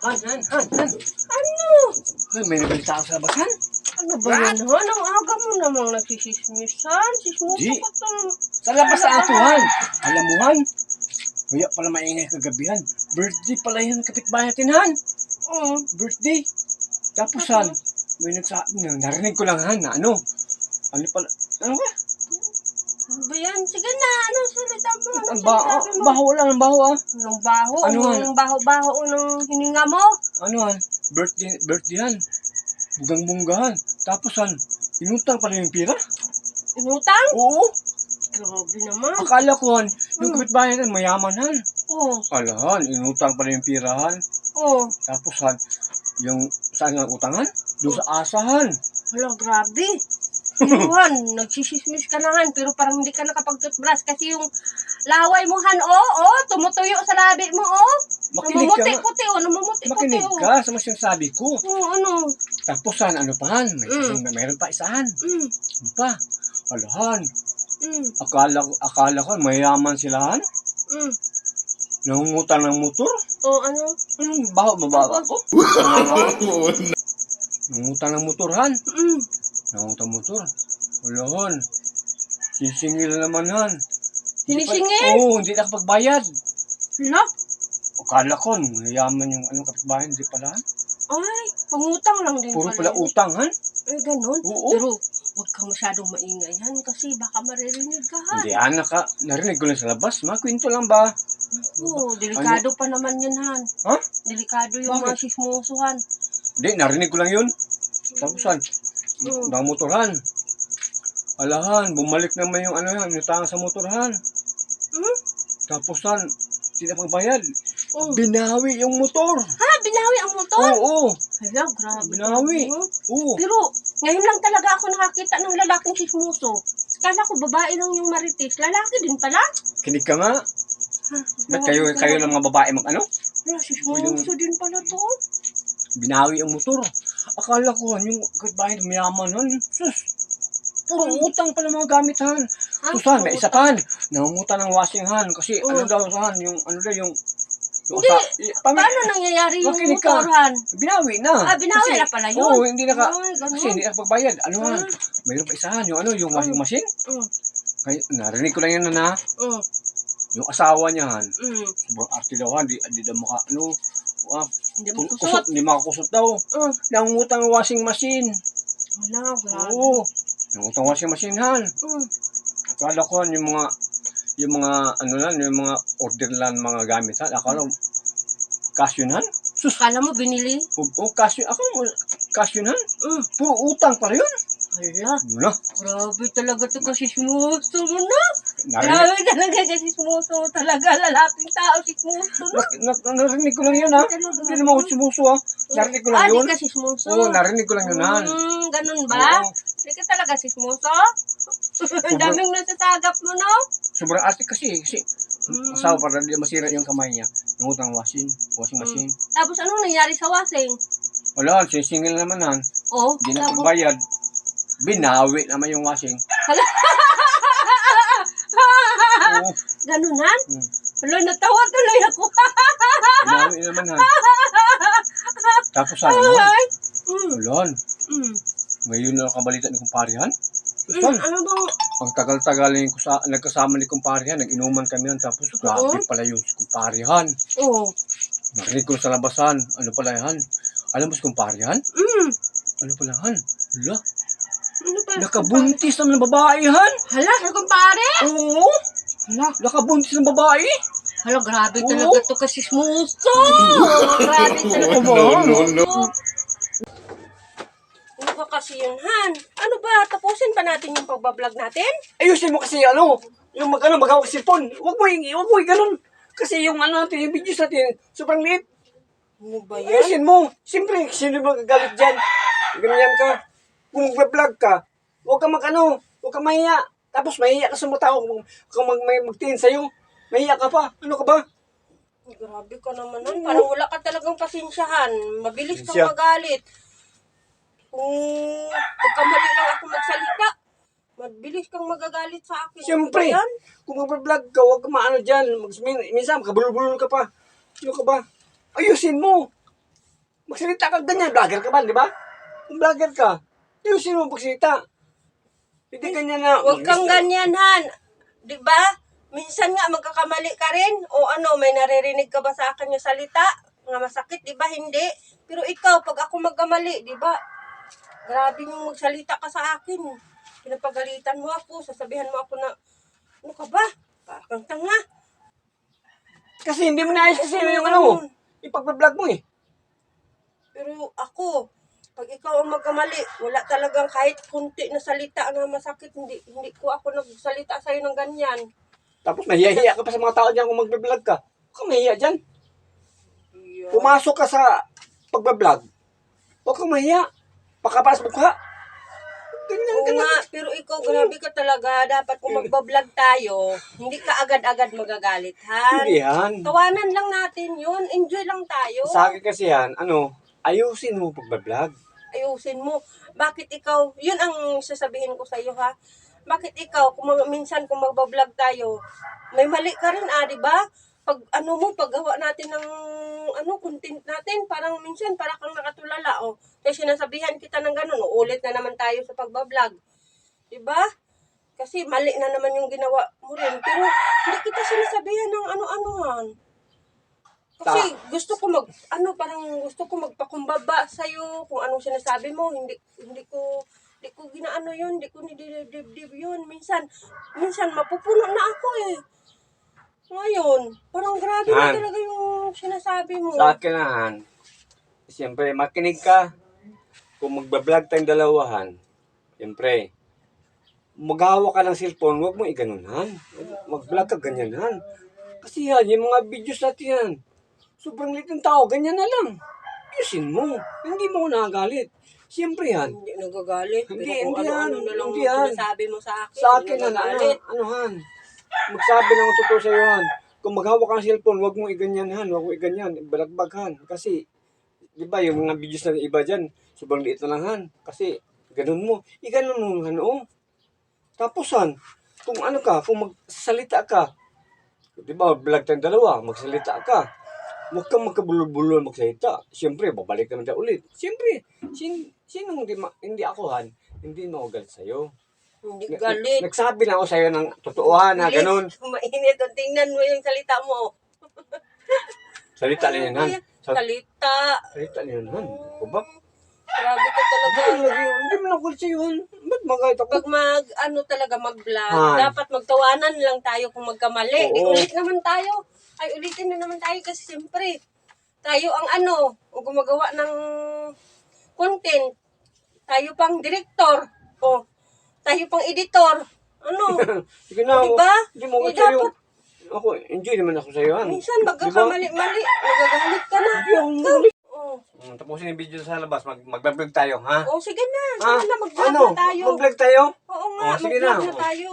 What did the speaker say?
Han. Ano? Ay, may nabalita ako sa labasan. Ano ba yan, Han? Ang aga mo namang nagsisismisan. Sismuso Di. ko to. Sa labas na ato, Han. Alam mo, Han. Kaya pala maingay kagabihan. Birthday pala yun kapitbahay natin, Han. Oo. Birthday. Tapos, Han, may narinig ko lang, Han, na ano. Ano pala? Ano ba? Ano ba yan? Sige na. Ano salita mo? Ano Ang sinasabi mo? baho lang, ang baho, ah. Anong baho? Ano, Han? Anong baho-baho ng hininga mo? Ano, Han? Birthday, Han. Bugang-bunggahan. Tapos, Han, inutang pala yung pira. Inutang? Oo. Grabe naman. Akala ko, Han, yung kapitbahay natin, mayaman, Han. Oo. Akala, Han, inutang pala yung pira, Han. Oo. Tapos, Han, yung saan nga utangan? Doon sa asahan. Wala, grabe. Yuhan, nagsisismis ka na, Han, pero parang hindi ka nakapag-toothbrush kasi yung laway mo, Han, tumutuyo sa labi mo, Makinig ka nga. Namumuti-puti, namumuti-puti, Makinig ka sa mga sinasabi ko. Oo, ano? Tapos, Han, ano pa, Han? Mayroon pa isahan. Ano pa? Alahan. Akala ko, mayaman sila, Han. Nangungutang ng motor. Oo, ano? Anong mababa ko? Nangungutang ng motor, Han. Nangungutang motor. Alahan. Sisingil naman, Han. Sinisingil? Oo, hindi nakapagbayad. Hala? Akala ko, mayaman yung kapitbahay, hindi pala, Han. Ay, pangutang lang din Puro pala yun. utang, Han. Ay, ganun. Oo. Pero, huwag kang masyadong maingay, Han, kasi baka maririnig ka, Han. Hindi, Han, narinig ko lang sa labas. Kwento lang ba? Oo, delikado pa naman yun, Han. Ha? Delikado yung mga sismoso, Han. Hindi, narinig ko lang yun. Tapos, Han, ng motorhan. Alahan, bumalik naman yung yung sa motorhan. Tapos, Han, sila pagbayad. Binawi yung motor. Ha? Binawi ang motor? Oo. Hala, grabe. Binawi. Oo. Pero, ngayon lang talaga ako nakakita ng lalaking sismoso. Kala ko babae lang yung marites. Lalaki din pala. Kinig ka nga. Ba't kayo lang mga babae mag-ano? Wala, sismoso din pala to. Binawi ang motor. Akala ko, yung kahit mayaman, Han. Sus. Puro utang pala mga gamit, Han. Susan, may isa pa, Han. Nangungutang ng washing, Han. Kasi ano daw, Han, yung Hindi. Paano nangyayari yung motorhan? Binawi na. Binawi na pala yun. Oo, hindi kasi hindi nakapagbayad. Ano, Han? Mayroon pa isahan, yung washing machine. Kaya, narinig ko lang yan, na. Yung asawa niya, Han. Sobrang arte daw, Han. Di daw hindi makakusot daw. Nangungutang ng washing machine. Wala, grabe. Oo. Nangungutang washing machine, Han. Akala ko, yung mga order lang mga gamit, Han. Akala, cash yun, Han. Sus, kala mo binili? Oo, cash yun. Cash yun, Han. Puro utang pala yun. Hala. Wala. Grabe talaga ito kasi sismoso mo na. Grabe talaga kasi sismoso talaga. Lalaking tao sismoso na. Narinig ko lang yun, ha. Hindi naman ako sismoso, ha. Narinig ko lang yun. Di ka sismoso? Oo, narinig ko lang yun, ha. Ganun ba? Hindi ka talaga sismoso? Ang daming nasasagap mo, no? Sobrang arte kasi asawa para hindi masira yung kamay niya. Nangutang washing machine. Tapos anong nangyari sa washing? Wala, sisingil naman, Han. Oo. Hindi na pagbayad. Binawi naman yung washing. Hala. Oo. Ganun, Han? Hala, natawa tuloy ako. Binawi naman, Han. Tapos sana naman. Wala. Ngayon na nakabalita ni kumpare, Han. Ano bang? Ang tagal-tagal nagkasama ni kumpare, Han. Nag-inuman kami, Han. Tapos grabe pala yun si kumpare, Han. Oo. Narinig ko sa labasan. Ano pala, Han? Alam mo si kumpare, Han? Ano pala, Han? Hala. Ano pa? Nakabuntis naman ng babae, Han. Hala, sa kumpare? Oo. Hala. Nakabuntis ng babae. Hala, grabe talaga ito kasi sismoso. Grabe talaga. No. Ano ba kasi yun, Han? Ano ba? Tapusin pa natin yung pagbablog natin? Ayusin mo kasi yung magawag sipon. Huwag mo ganun. Kasi yung natin, yung videos natin, sobrang liit. Ano ba yan? Ayusin mo. Siyempre, sino ba gagalit dyan? Ganyan ka. Kung mag-vlog ka, huwag ka mahiya. Tapos mahiya ka sa mga tao kung magtingin sa'yo. Mahiya ka pa. Ano ka ba? Grabe ka naman nun. Parang wala ka talagang pasensyahan. Mabilis kang magalit. Kung pagkamali lang ako magsalita, mabilis kang magagalit sa akin. Siyempre, kung mag-vlog ka, huwag ka maano dyan. Minsan, kabulol-bulol ka pa. Ano ka ba? Ayusin mo. Magsalita ka ganyan. Vlogger ka ba, di ba? Kung vlogger ka, ayusin mo pagsalita. Hindi ganyan na. Huwag kang ganyan, Han. Di ba? Minsan nga magkakamali ka rin. O ano, may naririnig ka ba sa akin yung salita? Mga masakit, di ba? Hindi. Pero ikaw, pag ako magkamali, di ba? Grabe yung magsalita ka sa akin. Pinapagalitan mo ako, sasabihan mo ako na, ano ka ba? Parang tanga. Kasi hindi mo naayos kasi yung ano mo. Ipag-vlog mo eh. Pero ako, pag ikaw ang magkamali, wala talagang kahit kunti na salita na masakit. Hindi ko ako nagsalita sa'yo ng ganyan. Tapos mahiya-hiya ka pa sa mga tao dyan kung mag-vlog ka. Huwag kang mahiya dyan. Pumasok ka sa pag-vlog. Huwag kang mahiya. Pakapalas mukha. Ganyan Oo ka na. nga, pero ikaw, grabe ka talaga. Dapat kung magbablog tayo, hindi ka agad-agad magagalit, Han. Hindi yan. Tawanan lang natin yun. Enjoy lang tayo. Sa akin kasi yan, ayusin mo pag-vlog. Ayusin mo. Bakit ikaw, yun ang sasabihin ko sa iyo, ha? Bakit ikaw, minsan kung magbablog tayo, may mali ka rin, di ba? Pag paggawa natin ng content natin, parang minsan para kang nakatulala, Kasi sinasabihan kita ng ganun, ulit na naman tayo sa pagbablog. 'Di ba? Kasi mali na naman yung ginawa mo rin. Pero hindi kita sinasabihan ng ano-anuhan. Kasi gusto ko parang gusto ko magpakumbaba sa iyo kung anong sinasabi mo, hindi ko ginaano yun, hindi ko nididibdib yun. Minsan mapupuno na ako eh. Ngayon, parang grabe na talaga yung sinasabi mo. Sa akin na, siyempre, makinig ka. Kung magbablog tayong dalawahan, siyempre, maghawa ka ng cellphone, huwag mo iganunan. Mag-vlog ka ganyanan. Kasi yan, yung mga videos natin yan, sobrang liit ng tao, ganyan na lang. Ayusin mo. Hindi mo ako nakagalit. Siyempre yan. Hindi nagagalit. Hindi, Pero kung hindi ano-ano yan. na lang Hindi yan. sinasabi mo sa akin. Sa akin hindi nagagalit. Han. Magsabi lang ang totoo sa'yo, Han. Kung maghawak ka ng cellphone, huwag mo iganyan, Han. Huwag mo iganyan. Balagbag, Han. Kasi, di ba, yung mga videos na iba dyan, sobrang liit na lang, Han. Kasi, ganun mo. Iganon mo, Han, Tapos, Han, kung kung magsalita ka, di ba, vlog tayong dalawa, magsalita ka. Huwag kang magkabulol-bulol magsalita. Siyempre, babalik naman tayo ulit. Siyempre, sino hindi ako, Han, hindi maugal sa'yo. Hindi galit. Nagsabi na ako sa'yo ng totoohan na ganun. Mainit. Tingnan mo yung salita mo. Salita na yan, Han. Salita. Salita na yan, Han. O ba? Grabe ka talaga. Hindi mo nakulit sa'yo, Han. Ba't magkait ako? Pag mag-vlog, Han. dapat magtawanan lang tayo kung magkamali. Di Oo. ulit naman tayo. Ay, ulitin na naman tayo kasi siyempre, tayo ang gumagawa ng content. Tayo pang director. Tayo pang editor. Sige na, Di ba? Hindi mo Eh, ako sa'yo. dapat- Ako, enjoy naman ako sa'yo, Han. Minsan magkakamali-mali. Nagagalit ka na. Hindi ako magalit. Oh. Tapusin yung video sa labas. Mag-vlog tayo, ha? Sige na. Ha? Sige na, mag-vlog na tayo. Mag-vlog tayo? Oo nga, sige mag-vlog na. na tayo.